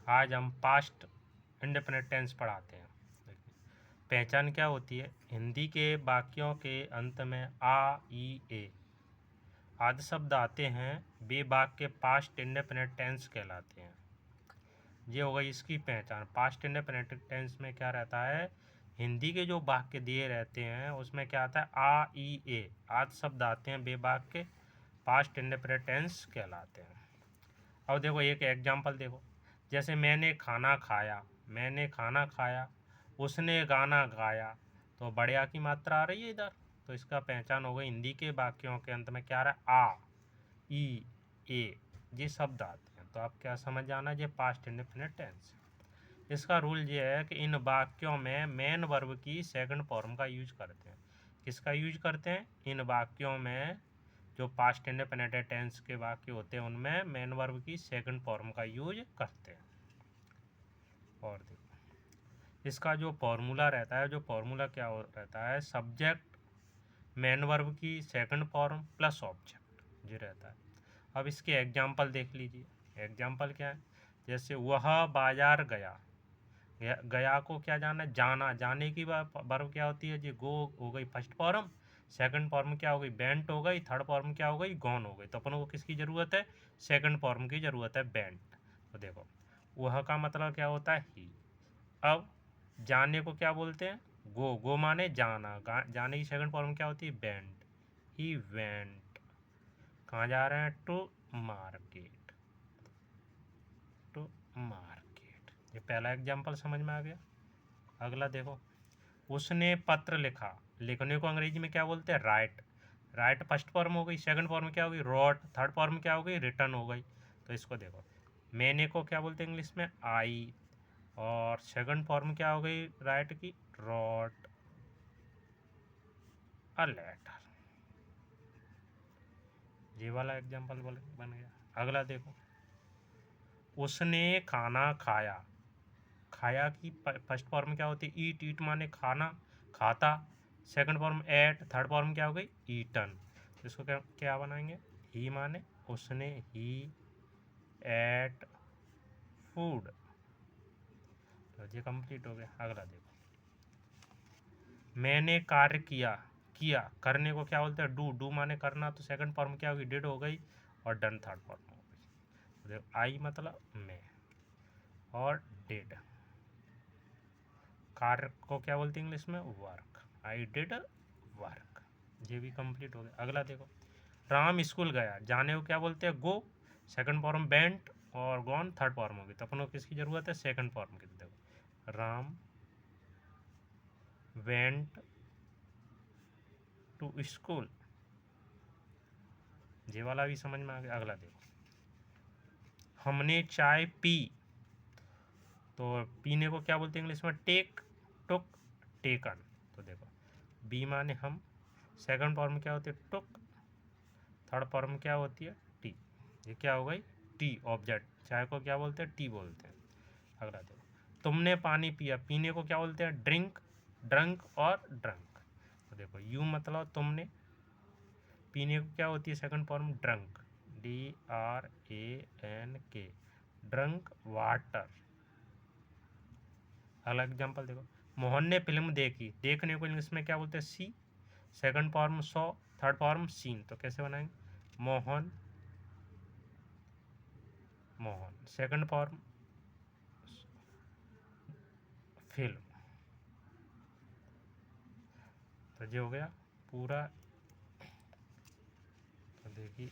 आज हम past indefinite tense पढ़ाते हैं। देखिए, पहचान क्या होती है? हिंदी के वाक्यों के अंत में आ, ई, ए आदि शब्द आते हैं, वे वाक्य पास्ट इंडेफिनिट टेंस कहलाते हैं। ये हो गई इसकी पहचान। पास्ट इंडेफिनिट टेंस में क्या रहता है? हिंदी के जो वाक्य दिए रहते हैं उसमें क्या आता है? आ, ई, ए आदि शब्द आते हैं, वे वाक्य पास्ट इंडेफिनिट टेंस कहलाते हैं। अब देखो एक एग्जाम्पल देखो, जैसे मैंने खाना खाया, मैंने खाना खाया, उसने गाना गाया, तो बढ़िया की मात्रा आ रही है इधर, तो इसका पहचान हो गई। हिंदी के वाक्यों के अंत में क्या आ रहा है? आ, ई, ए ये शब्द आते हैं, तो आप क्या समझ जाना, ये पास्ट इंडेफिनिट टेंस। इसका रूल ये है कि इन वाक्यों में मेन वर्ब की सेकंड फॉर्म का यूज करते हैं। किसका यूज करते हैं? इन वाक्यों में जो पास्ट इंडेफिनिट टेंस के वाक्य होते हैं उनमें मेन वर्ब की सेकंड फॉर्म का यूज करते हैं। और देखो इसका जो फॉर्मूला रहता है, जो फॉर्मूला क्या रहता है? सब्जेक्ट मेन वर्ब की सेकंड फॉर्म प्लस ऑब्जेक्ट ये रहता है। अब इसके एग्जाम्पल देख लीजिए। एग्जाम्पल क्या है? जैसे वह बाजार गया, गया को क्या जाना? जाना। जाने की वर्ब क्या होती है? जी गो हो गई फर्स्ट फॉर्म, सेकंड फॉर्म क्या हो गई? बेंट हो गई, थर्ड फॉर्म क्या हो गई? गॉन हो गई। तो अपन को किसकी ज़रूरत है? सेकंड फॉर्म की ज़रूरत है, बेंट। तो देखो वह का मतलब क्या होता है? ही। अब जाने को क्या बोलते हैं? गो। गो माने जाना, जाने की सेकंड फॉर्म क्या होती है? बेंट। He went. कहाँ जा रहे हैं? To market. To market. ये पहला एग्जाम्पल समझ में आ गया। अगला देखो, उसने पत्र लिखा, लिखने को अंग्रेजी में क्या बोलते हैं? राइट। राइट फर्स्ट फॉर्म हो गई, सेकंड फॉर्म क्या हो गई? रोट, थर्ड फॉर्म क्या हो गई? रिटर्न हो गई। तो इसको देखो, मैंने को क्या बोलते हैं इंग्लिश में? आई, और सेकंड फॉर्म क्या हो गई राइट की? Wrote a letter. ये वाला एग्जाम्पल बन गया। अगला देखो, उसने खाना खाया, खाया की फर्स्ट फॉर्म क्या होती है? ईट। ईट माने खाना, खाता। Second form ate, third form क्या हो गई? ईटन। तो इसको क्या क्या बनाएंगे? ही माने उसने ही एट फूड। तो ये कंप्लीट हो गया। अगला देखो, मैंने कार्य किया, किया करने को क्या बोलते हैं? डू। डू माने करना, तो सेकंड फॉर्म क्या होगी? डिड हो गई, और डन थर्ड फॉर्म हो गई। तो देखो आई मतलब मैं, और डिड। कार्य को क्या बोलते हैं इंग्लिश में? वर्क। I did work. ये भी कंप्लीट हो गया। अगला देखो, राम स्कूल गया, जाने को क्या बोलते हैं? गो। सेकंड फॉर्म बेंट, और गॉन थर्ड फॉर्म होगी। तो अपन को किसकी जरूरत है? सेकंड फॉर्म की। तो देखो राम वेंट टू स्कूल। ये वाला भी समझ में आ गया। अगला देखो, हमने चाय पी, तो पीने को क्या बोलते हैं इंग्लिश में? टेक, टुक, टेकन। तो देखो बी माने हम, सेकंड फॉर्म क्या होती है? टुक, थर्ड फॉर्म क्या होती है? टी। ये क्या हो गई? T object. चाय को क्या बोलते हैं? टी बोलते हैं। अगला देखो, तुमने पानी पिया, पीने को क्या बोलते हैं? ड्रिंक, ड्रंक, और ड्रंक। तो देखो यू मतलब तुमने, पीने को क्या होती है? Second form drunk, DRANK, drunk water. अगला एग्जाम्पल देखो, मोहन ने फिल्म देखी, देखने को इंग्लिश में क्या बोलते हैं? See. Second form saw, third form seen. तो कैसे बनाएंगे? Mohan, Mohan second form film. तो ये हो गया पूरा। तो देखिए